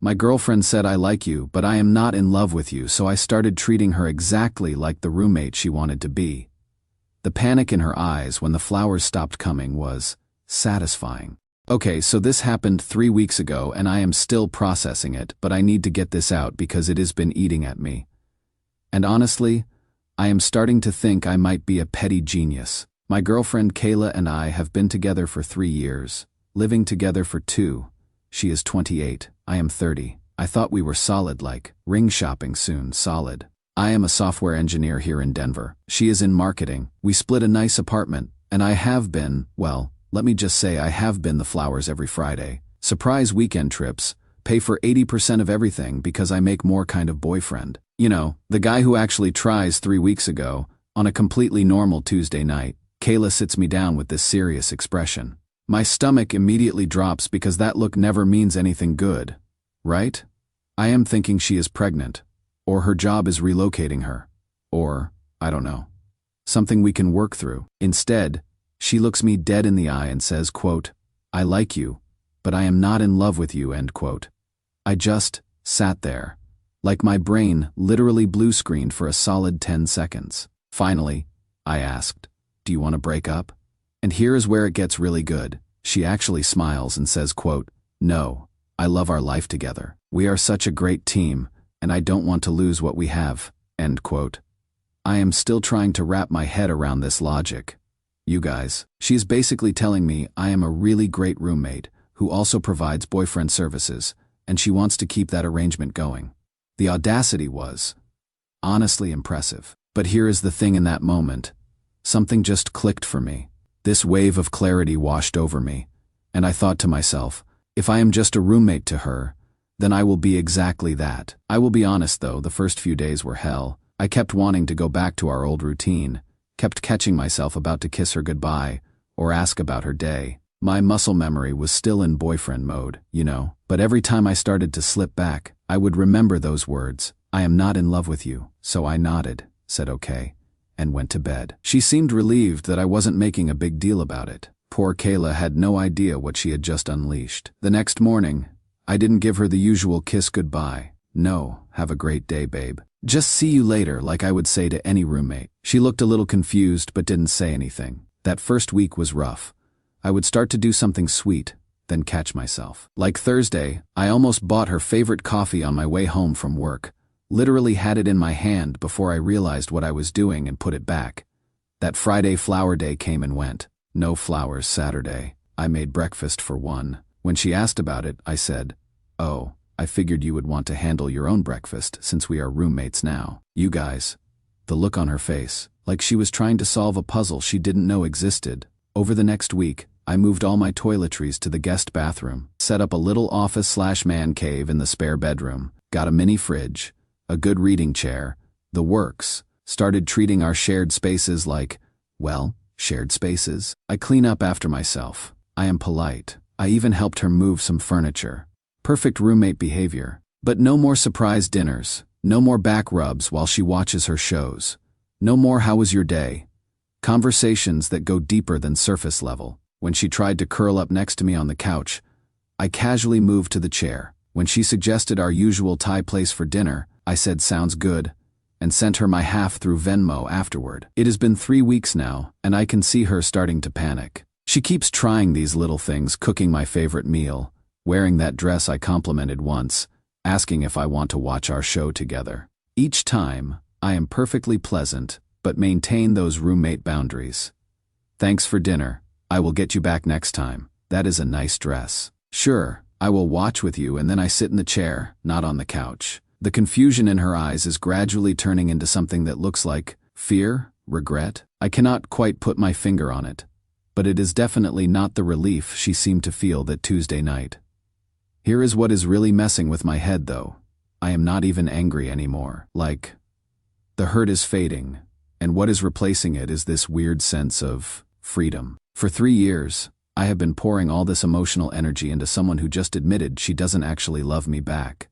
My girlfriend said I like you, but I am not in love with you, so I started treating her exactly like the roommate she wanted to be. The panic in her eyes when the flowers stopped coming was satisfying. Okay, so this happened 3 weeks ago and I am still processing it, but I need to get this out because it has been eating at me. And honestly, I am starting to think I might be a petty genius. My girlfriend Kayla and I have been together for 3 years, living together for 2. She is 28, I am 30. I thought we were solid, like ring shopping soon, solid. I am a software engineer here in Denver. She is in marketing. We split a nice apartment, and I have been, well, let me just say I have been the flowers every Friday. Surprise weekend trips, pay for 80% of everything because I make more kind of boyfriend. You know, the guy who actually tries 3 weeks ago, on a completely normal Tuesday night. Kayla sits me down with this serious expression. My stomach immediately drops because that look never means anything good, right? I am thinking she is pregnant, or her job is relocating her, or, I don't know, something we can work through. Instead, she looks me dead in the eye and says, quote, I like you, but I am not in love with you, end quote. I just sat there, like my brain literally blue screened for a solid 10 seconds. Finally, I asked, do you want to break up? And here is where it gets really good. She actually smiles and says, quote, no, I love our life together. We are such a great team, and I don't want to lose what we have, end quote. I am still trying to wrap my head around this logic. You guys, she is basically telling me I am a really great roommate who also provides boyfriend services, and she wants to keep that arrangement going. The audacity was honestly impressive. But here is the thing, in that moment, something just clicked for me. This wave of clarity washed over me, and I thought to myself, if I am just a roommate to her, then I will be exactly that. I will be honest though, the first few days were hell. I kept wanting to go back to our old routine, kept catching myself about to kiss her goodbye or ask about her day. My muscle memory was still in boyfriend mode, you know, but every time I started to slip back, I would remember those words, I am not in love with you. So I nodded, said okay, and went to bed. She seemed relieved that I wasn't making a big deal about it. Poor Kayla had no idea what she had just unleashed. The next morning, I didn't give her the usual kiss goodbye. No, have a great day, babe. Just see you later, like I would say to any roommate. She looked a little confused but didn't say anything. That first week was rough. I would start to do something sweet, then catch myself. Like Thursday, I almost bought her favorite coffee on my way home from work. Literally had it in my hand before I realized what I was doing and put it back. That Friday flower day came and went. No flowers Saturday. I made breakfast for one. When she asked about it, I said, oh, I figured you would want to handle your own breakfast since we are roommates now. You guys. The look on her face, like she was trying to solve a puzzle she didn't know existed. Over the next week, I moved all my toiletries to the guest bathroom, set up a little office/man cave in the spare bedroom, got a mini fridge, a good reading chair, the works, started treating our shared spaces like, well, shared spaces. I clean up after myself. I am polite. I even helped her move some furniture. Perfect roommate behavior. But no more surprise dinners. No more back rubs while she watches her shows. No more how was your day. Conversations that go deeper than surface level. When she tried to curl up next to me on the couch, I casually moved to the chair. When she suggested our usual Thai place for dinner, I said sounds good, and sent her my half through Venmo afterward. It has been 3 weeks now, and I can see her starting to panic. She keeps trying these little things, cooking my favorite meal, wearing that dress I complimented once, asking if I want to watch our show together. Each time, I am perfectly pleasant, but maintain those roommate boundaries. Thanks for dinner. I will get you back next time. That is a nice dress. Sure, I will watch with you, and then I sit in the chair, not on the couch. The confusion in her eyes is gradually turning into something that looks like fear, regret. I cannot quite put my finger on it, but it is definitely not the relief she seemed to feel that Tuesday night. Here is what is really messing with my head though. I am not even angry anymore. Like, the hurt is fading, and what is replacing it is this weird sense of freedom. For 3 years, I have been pouring all this emotional energy into someone who just admitted she doesn't actually love me back.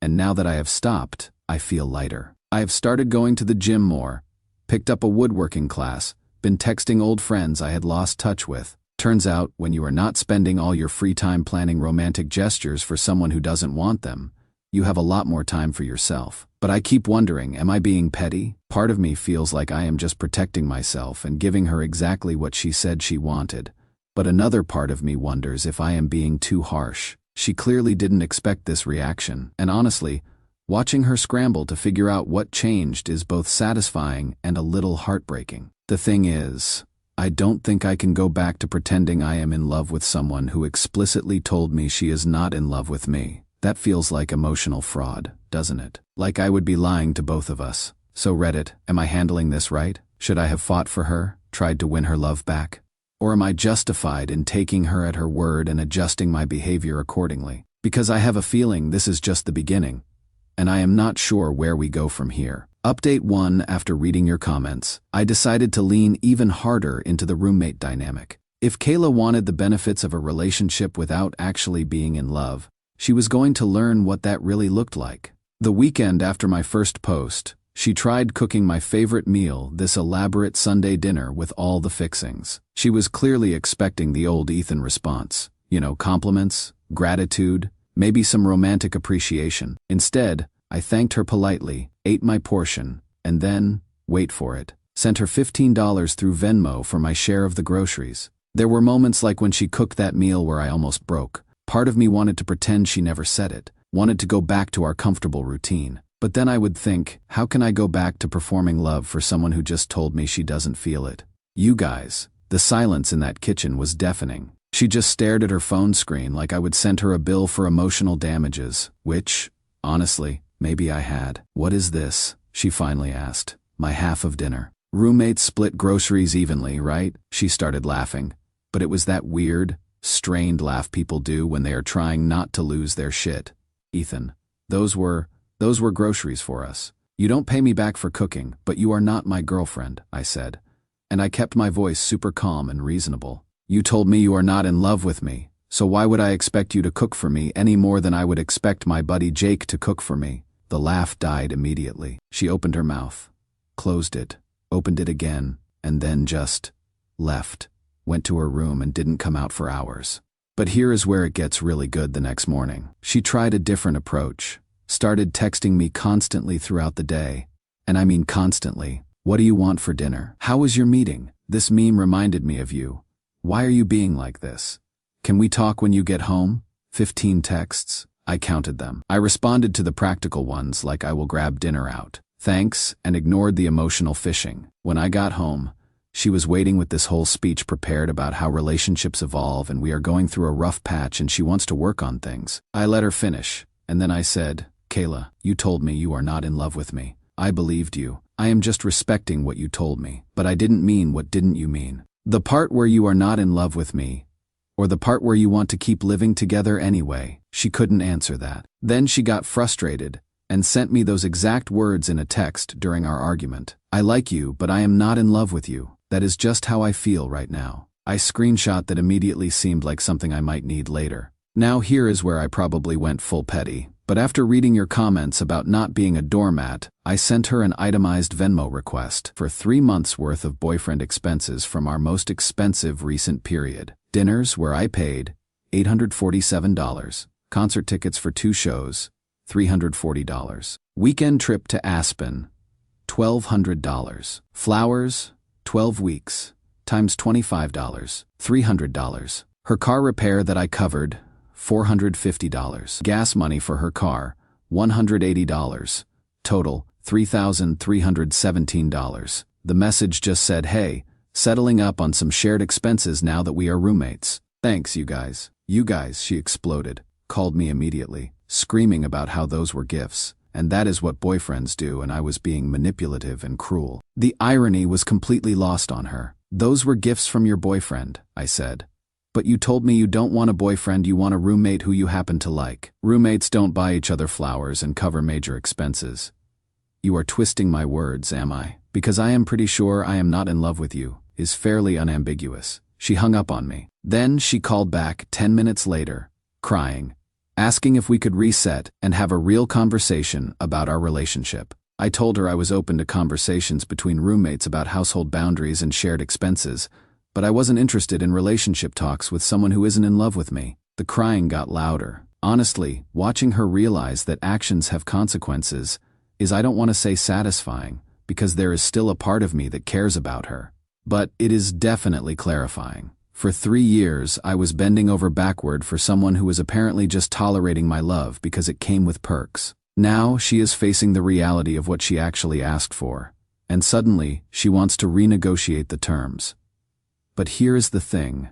And now that I have stopped, I feel lighter. I have started going to the gym more, picked up a woodworking class, been texting old friends I had lost touch with. Turns out, when you are not spending all your free time planning romantic gestures for someone who doesn't want them, you have a lot more time for yourself. But I keep wondering, am I being petty? Part of me feels like I am just protecting myself and giving her exactly what she said she wanted. But another part of me wonders if I am being too harsh. She clearly didn't expect this reaction, and honestly, watching her scramble to figure out what changed is both satisfying and a little heartbreaking. The thing is, I don't think I can go back to pretending I am in love with someone who explicitly told me she is not in love with me. That feels like emotional fraud, doesn't it? Like I would be lying to both of us. So Reddit, am I handling this right? Should I have fought for her, tried to win her love back? Or am I justified in taking her at her word and adjusting my behavior accordingly? Because I have a feeling this is just the beginning, and I am not sure where we go from here. Update 1. After reading your comments, I decided to lean even harder into the roommate dynamic. If Kayla wanted the benefits of a relationship without actually being in love, she was going to learn what that really looked like. The weekend after my first post, she tried cooking my favorite meal, this elaborate Sunday dinner with all the fixings. She was clearly expecting the old Ethan response. Compliments, gratitude, maybe some romantic appreciation. Instead, I thanked her politely, ate my portion, and then, wait for it, sent her $15 through Venmo for my share of the groceries. There were moments like when she cooked that meal where I almost broke. Part of me wanted to pretend she never said it, wanted to go back to our comfortable routine. But then I would think, how can I go back to performing love for someone who just told me she doesn't feel it? You guys, the silence in that kitchen was deafening. She just stared at her phone screen like I would send her a bill for emotional damages, which, honestly, maybe I had. What is this? She finally asked. My half of dinner. Roommates split groceries evenly, right? She started laughing. But it was that weird, strained laugh people do when they are trying not to lose their shit. Ethan, those were groceries for us. You don't pay me back for cooking, but you are not my girlfriend, I said. And I kept my voice super calm and reasonable. You told me you are not in love with me, so why would I expect you to cook for me any more than I would expect my buddy Jake to cook for me? The laugh died immediately. She opened her mouth, closed it, opened it again, and then just left. Went to her room and didn't come out for hours. But here is where it gets really good the next morning. She tried a different approach. Started texting me constantly throughout the day. And I mean constantly. What do you want for dinner? How was your meeting? This meme reminded me of you. Why are you being like this? Can we talk when you get home? 15 texts. I counted them. I responded to the practical ones like I will grab dinner out. Thanks, and ignored the emotional fishing. When I got home, she was waiting with this whole speech prepared about how relationships evolve and we are going through a rough patch and she wants to work on things. I let her finish, and then I said, Kayla, you told me you are not in love with me. I believed you. I am just respecting what you told me. But I didn't mean what didn't you mean? The part where you are not in love with me, or the part where you want to keep living together anyway? She couldn't answer that. Then she got frustrated and sent me those exact words in a text during our argument. I like you, but I am not in love with you. That is just how I feel right now. I screenshot that immediately seemed like something I might need later. Now here is where I probably went full petty. But after reading your comments about not being a doormat, I sent her an itemized Venmo request for 3 months' worth of boyfriend expenses from our most expensive recent period. Dinners where I paid $847. Concert tickets for 2 shows, $340. Weekend trip to Aspen, $1,200. Flowers, 12 weeks, times $25, $300. Her car repair that I covered, $450. Gas money for her car, $180. Total, $3,317. The message just said, hey, settling up on some shared expenses now that we are roommates. Thanks, you guys. You guys, she exploded. Called me immediately, screaming about how those were gifts. And that is what boyfriends do, and I was being manipulative and cruel. The irony was completely lost on her. Those were gifts from your boyfriend, I said. But you told me you don't want a boyfriend, you want a roommate who you happen to like. Roommates don't buy each other flowers and cover major expenses. You are twisting my words, am I? Because I am pretty sure I am not in love with you, is fairly unambiguous. She hung up on me. Then she called back 10 minutes later, crying, asking if we could reset and have a real conversation about our relationship. I told her I was open to conversations between roommates about household boundaries and shared expenses, But I wasn't interested in relationship talks with someone who isn't in love with me. The crying got louder. Honestly, watching her realize that actions have consequences is, I don't want to say satisfying, because there is still a part of me that cares about her. But it is definitely clarifying. For 3 years, I was bending over backward for someone who was apparently just tolerating my love because it came with perks. Now she is facing the reality of what she actually asked for, and suddenly she wants to renegotiate the terms. But here is the thing.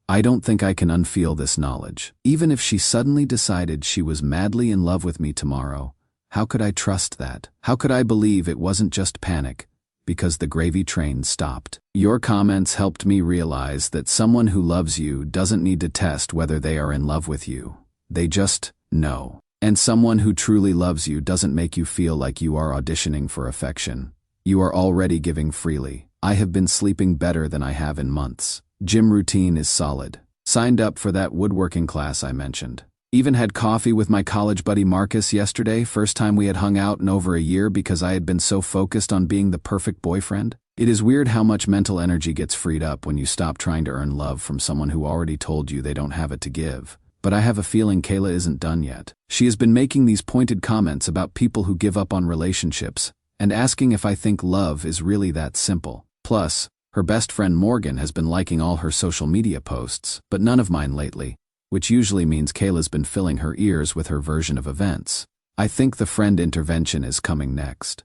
I don't think I can unfeel this knowledge. Even if she suddenly decided she was madly in love with me tomorrow, how could I trust that? How could I believe it wasn't just panic because the gravy train stopped? Your comments helped me realize that someone who loves you doesn't need to test whether they are in love with you. They just know. And someone who truly loves you doesn't make you feel like you are auditioning for affection. You are already giving freely. I have been sleeping better than I have in months. Gym routine is solid. Signed up for that woodworking class I mentioned. Even had coffee with my college buddy Marcus yesterday, first time we had hung out in over a year because I had been so focused on being the perfect boyfriend. It is weird how much mental energy gets freed up when you stop trying to earn love from someone who already told you they don't have it to give. But I have a feeling Kayla isn't done yet. She has been making these pointed comments about people who give up on relationships and asking if I think love is really that simple. Plus, her best friend Morgan has been liking all her social media posts, but none of mine lately, which usually means Kayla's been filling her ears with her version of events. I think the friend intervention is coming next.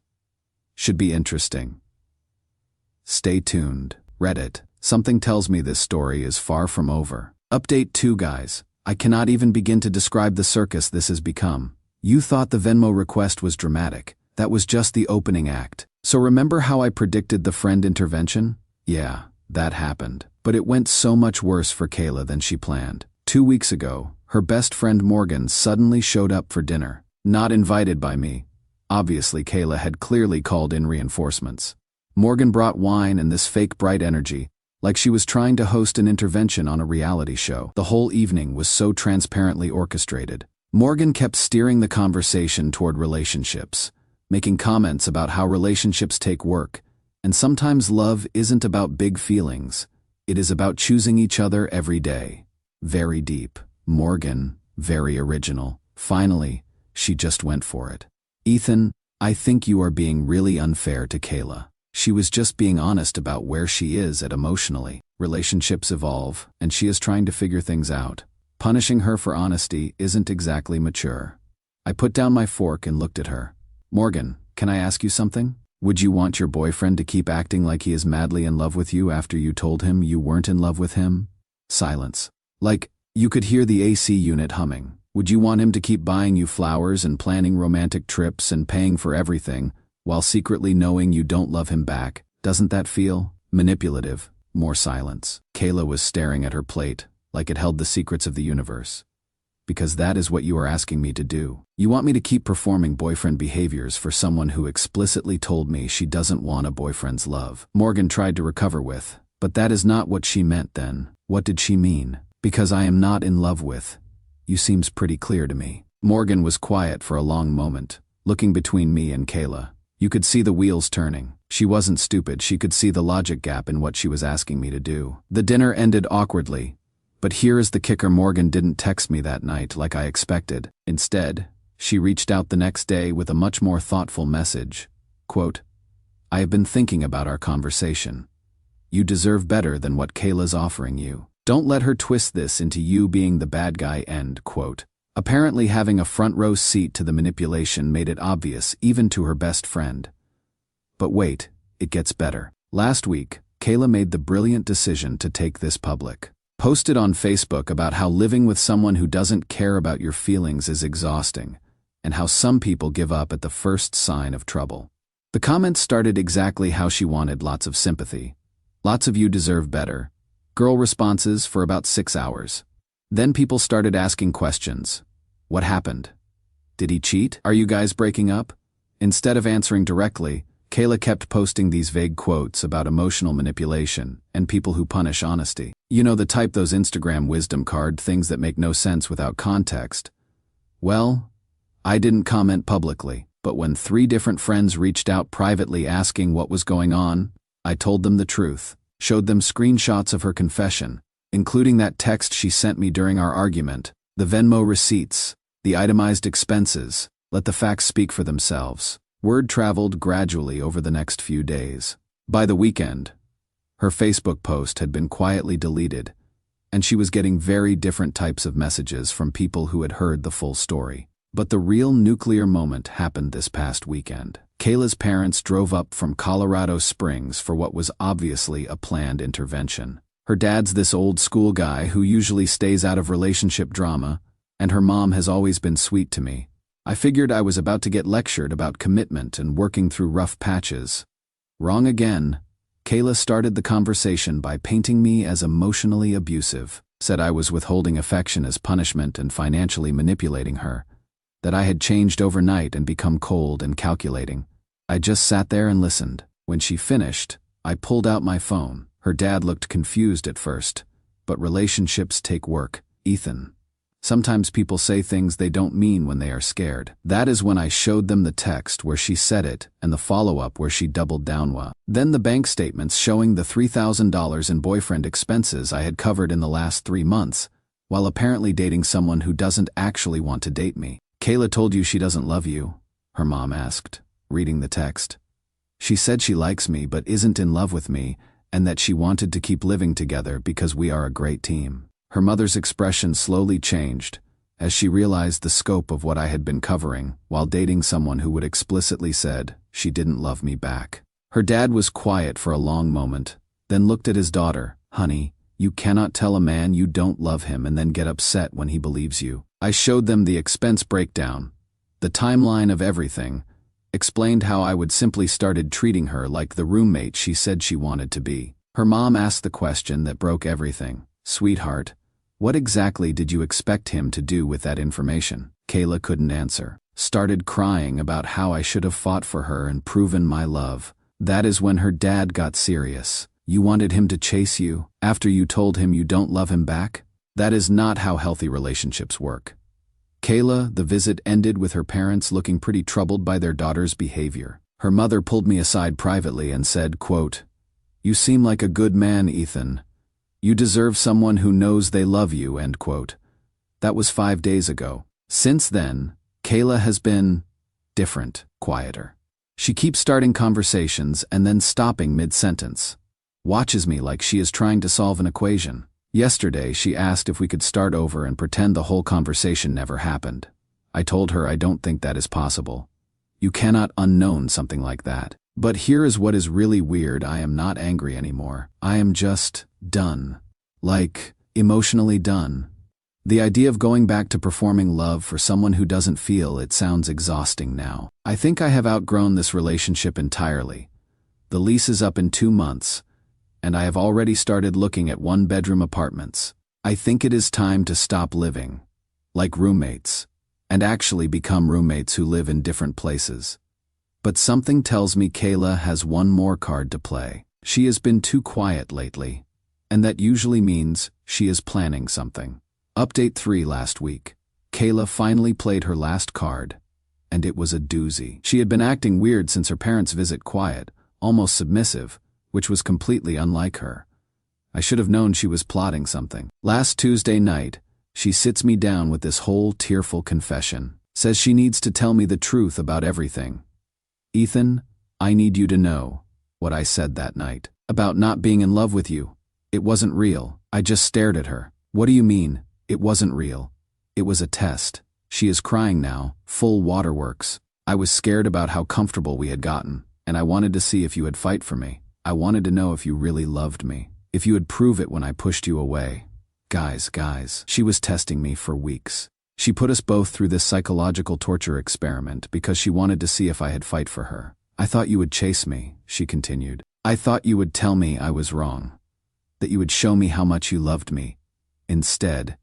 Should be interesting. Stay tuned. Reddit. Something tells me this story is far from over. Update 2 guys. I cannot even begin to describe the circus this has become. You thought the Venmo request was dramatic. That was just the opening act. So remember how I predicted the friend intervention? Yeah, that happened. But it went so much worse for Kayla than she planned. 2 weeks ago, her best friend Morgan suddenly showed up for dinner. Not invited by me. Obviously, Kayla had clearly called in reinforcements. Morgan brought wine and this fake bright energy, like she was trying to host an intervention on a reality show. The whole evening was so transparently orchestrated. Morgan kept steering the conversation toward relationships, making comments about how relationships take work, and sometimes love isn't about big feelings. It is about choosing each other every day. Very deep. Morgan, very original. Finally, she just went for it. Ethan, I think you are being really unfair to Kayla. She was just being honest about where she is at emotionally. Relationships evolve, and she is trying to figure things out. Punishing her for honesty isn't exactly mature. I put down my fork and looked at her. Morgan, can I ask you something? Would you want your boyfriend to keep acting like he is madly in love with you after you told him you weren't in love with him? Silence. Like, you could hear the AC unit humming. Would you want him to keep buying you flowers and planning romantic trips and paying for everything, while secretly knowing you don't love him back? Doesn't that feel manipulative? More silence. Kayla was staring at her plate, like it held the secrets of the universe. Because that is what you are asking me to do. You want me to keep performing boyfriend behaviors for someone who explicitly told me she doesn't want a boyfriend's love. Morgan tried to recover with, but that is not what she meant then. What did she mean? Because I am not in love with you seems pretty clear to me. Morgan was quiet for a long moment, looking between me and Kayla. You could see the wheels turning. She wasn't stupid. She could see the logic gap in what she was asking me to do. The dinner ended awkwardly. But here is the kicker. Morgan didn't text me that night like I expected. Instead, she reached out the next day with a much more thoughtful message. Quote, I have been thinking about our conversation. You deserve better than what Kayla's offering you. Don't let her twist this into you being the bad guy. End quote. Apparently having a front row seat to the manipulation made it obvious even to her best friend. But wait, it gets better. Last week, Kayla made the brilliant decision to take this public. Posted on Facebook about how living with someone who doesn't care about your feelings is exhausting, and how some people give up at the first sign of trouble. The comments started exactly how she wanted: lots of sympathy. Lots of you deserve better. Girl responses for about 6 hours. Then people started asking questions. What happened? Did he cheat? Are you guys breaking up? Instead of answering directly, Kayla kept posting these vague quotes about emotional manipulation and people who punish honesty. You know, the type, those Instagram wisdom card things that make no sense without context. Well, I didn't comment publicly, but when 3 different friends reached out privately asking what was going on, I told them the truth. showed them screenshots of her confession, including that text she sent me during our argument, the Venmo receipts, the itemized expenses. Let the facts speak for themselves. Word traveled gradually over the next few days. By the weekend, her Facebook post had been quietly deleted, and she was getting very different types of messages from people who had heard the full story. But the real nuclear moment happened this past weekend. Kayla's parents drove up from Colorado Springs for what was obviously a planned intervention. Her dad's this old school guy who usually stays out of relationship drama, and her mom has always been sweet to me. I figured I was about to get lectured about commitment and working through rough patches. Wrong again. Kayla started the conversation by painting me as emotionally abusive, said I was withholding affection as punishment and financially manipulating her, that I had changed overnight and become cold and calculating. I just sat there and listened. When she finished, I pulled out my phone. Her dad looked confused at first, but relationships take work, Ethan. Sometimes people say things they don't mean when they are scared. That is when I showed them the text where she said it and the follow-up where she doubled down. Then the bank statements showing the $3,000 in boyfriend expenses I had covered in the last 3 months, while apparently dating someone who doesn't actually want to date me. Kayla told you she doesn't love you? Her mom asked, reading the text. She said she likes me but isn't in love with me, and that she wanted to keep living together because we are a great team. Her mother's expression slowly changed as she realized the scope of what I had been covering while dating someone who would explicitly said she didn't love me back. Her dad was quiet for a long moment, then looked at his daughter. Honey, you cannot tell a man you don't love him and then get upset when he believes you. I showed them the expense breakdown, the timeline of everything, explained how I would simply started treating her like the roommate she said she wanted to be. Her mom asked the question that broke everything. Sweetheart, what exactly did you expect him to do with that information? Kayla couldn't answer. Started crying about how I should have fought for her and proven my love. That is when her dad got serious. You wanted him to chase you after you told him you don't love him back? That is not how healthy relationships work. Kayla, the visit ended with her parents looking pretty troubled by their daughter's behavior. Her mother pulled me aside privately and said, quote, "You seem like a good man, Ethan. You deserve someone who knows they love you," end quote. That was 5 days ago. Since then, Kayla has been different, quieter. She keeps starting conversations and then stopping mid-sentence. Watches me like she is trying to solve an equation. Yesterday, she asked if we could start over and pretend the whole conversation never happened. I told her I don't think that is possible. You cannot unknown something like that. But here is what is really weird. I am not angry anymore. I am just done. Like, emotionally done. The idea of going back to performing love for someone who doesn't feel it sounds exhausting now. I think I have outgrown this relationship entirely. The lease is up in 2 months, and I have already started looking at 1-bedroom apartments. I think it is time to stop living like roommates and actually become roommates who live in different places. But something tells me Kayla has one more card to play. She has been too quiet lately, and that usually means she is planning something. Update 3 last week. Kayla finally played her last card, and it was a doozy. She had been acting weird since her parents' visit, quiet, almost submissive, which was completely unlike her. I should have known she was plotting something. Last Tuesday night, she sits me down with this whole tearful confession. Says she needs to tell me the truth about everything. Ethan, I need you to know what I said that night about not being in love with you. It wasn't real. I just stared at her. What do you mean, it wasn't real? It was a test. She is crying now, full waterworks. I was scared about how comfortable we had gotten, and I wanted to see if you would fight for me. I wanted to know if you really loved me, if you would prove it when I pushed you away. Guys, she was testing me for weeks. She put us both through this psychological torture experiment because she wanted to see if I had fight for her. I thought you would chase me, she continued. I thought you would tell me I was wrong, that you would show me how much you loved me. Instead,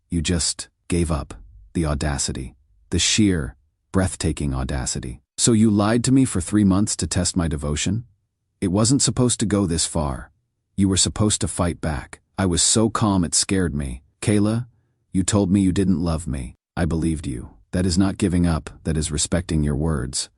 you just gave up. The audacity, the sheer, breathtaking audacity. So you lied to me for 3 months to test my devotion? It wasn't supposed to go this far. You were supposed to fight back. I was so calm it scared me. Kayla, you told me you didn't love me. I believed you. That is not giving up, that is respecting your words.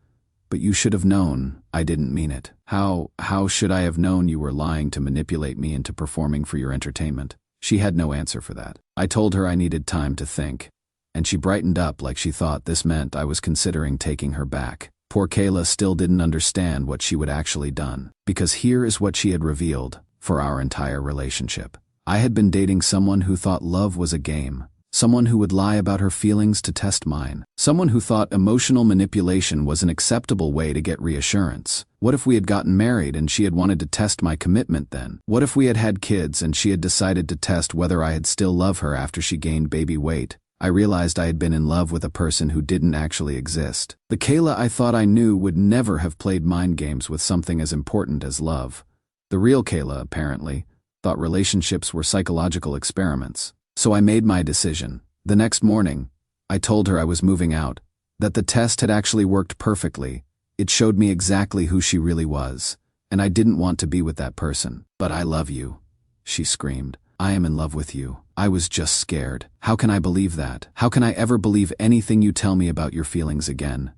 But you should have known I didn't mean it. How should I have known you were lying to manipulate me into performing for your entertainment? She had no answer for that. I told her I needed time to think, and she brightened up like she thought this meant I was considering taking her back. Poor Kayla still didn't understand what she would actually done, because here is what she had revealed for our entire relationship. I had been dating someone who thought love was a game, someone who would lie about her feelings to test mine, someone who thought emotional manipulation was an acceptable way to get reassurance. What if we had gotten married and she had wanted to test my commitment then? What if we had had kids and she had decided to test whether I had still loved her after she gained baby weight? I realized I had been in love with a person who didn't actually exist. The Kayla I thought I knew would never have played mind games with something as important as love. The real Kayla, apparently, thought relationships were psychological experiments. So I made my decision. The next morning, I told her I was moving out, that the test had actually worked perfectly. It showed me exactly who she really was, and I didn't want to be with that person. But I love you, she screamed. I am in love with you. I was just scared. How can I believe that? How can I ever believe anything you tell me about your feelings again?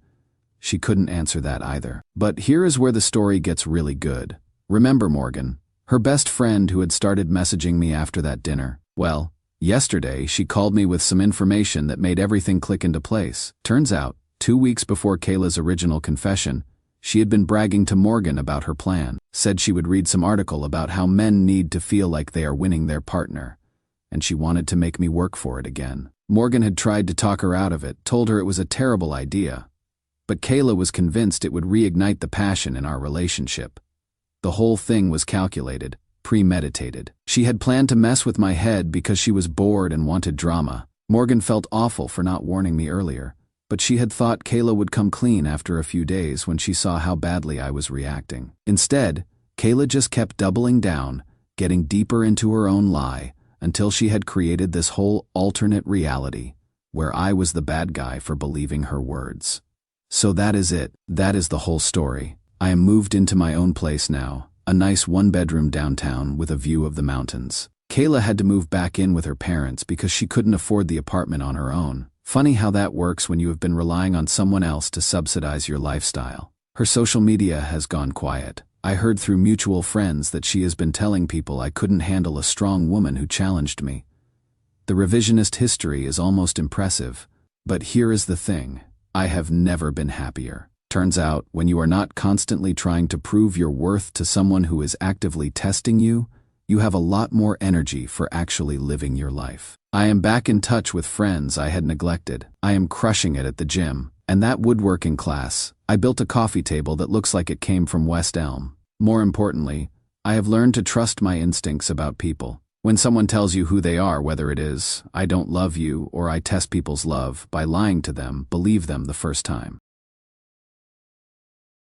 She couldn't answer that either. But here is where the story gets really good. Remember Morgan, her best friend who had started messaging me after that dinner? Well, yesterday she called me with some information that made everything click into place. Turns out, 2 weeks before Kayla's original confession, she had been bragging to Morgan about her plan, said she would read some article about how men need to feel like they are winning their partner, and she wanted to make me work for it again. Morgan had tried to talk her out of it, told her it was a terrible idea, but Kayla was convinced it would reignite the passion in our relationship. The whole thing was calculated, premeditated. She had planned to mess with my head because she was bored and wanted drama. Morgan felt awful for not warning me earlier, but she had thought Kayla would come clean after a few days when she saw how badly I was reacting. Instead, Kayla just kept doubling down, getting deeper into her own lie, until she had created this whole alternate reality, where I was the bad guy for believing her words. So that is it. That is the whole story. I am moved into my own place now, a nice one-bedroom downtown with a view of the mountains. Kayla had to move back in with her parents because she couldn't afford the apartment on her own. Funny how that works when you have been relying on someone else to subsidize your lifestyle. Her social media has gone quiet. I heard through mutual friends that she has been telling people I couldn't handle a strong woman who challenged me. The revisionist history is almost impressive, but here is the thing. I have never been happier. Turns out, when you are not constantly trying to prove your worth to someone who is actively testing you, you have a lot more energy for actually living your life. I am back in touch with friends I had neglected. I am crushing it at the gym. And that woodworking class, I built a coffee table that looks like it came from West Elm. More importantly, I have learned to trust my instincts about people. When someone tells you who they are, whether it is, I don't love you, or I test people's love by lying to them, believe them the first time.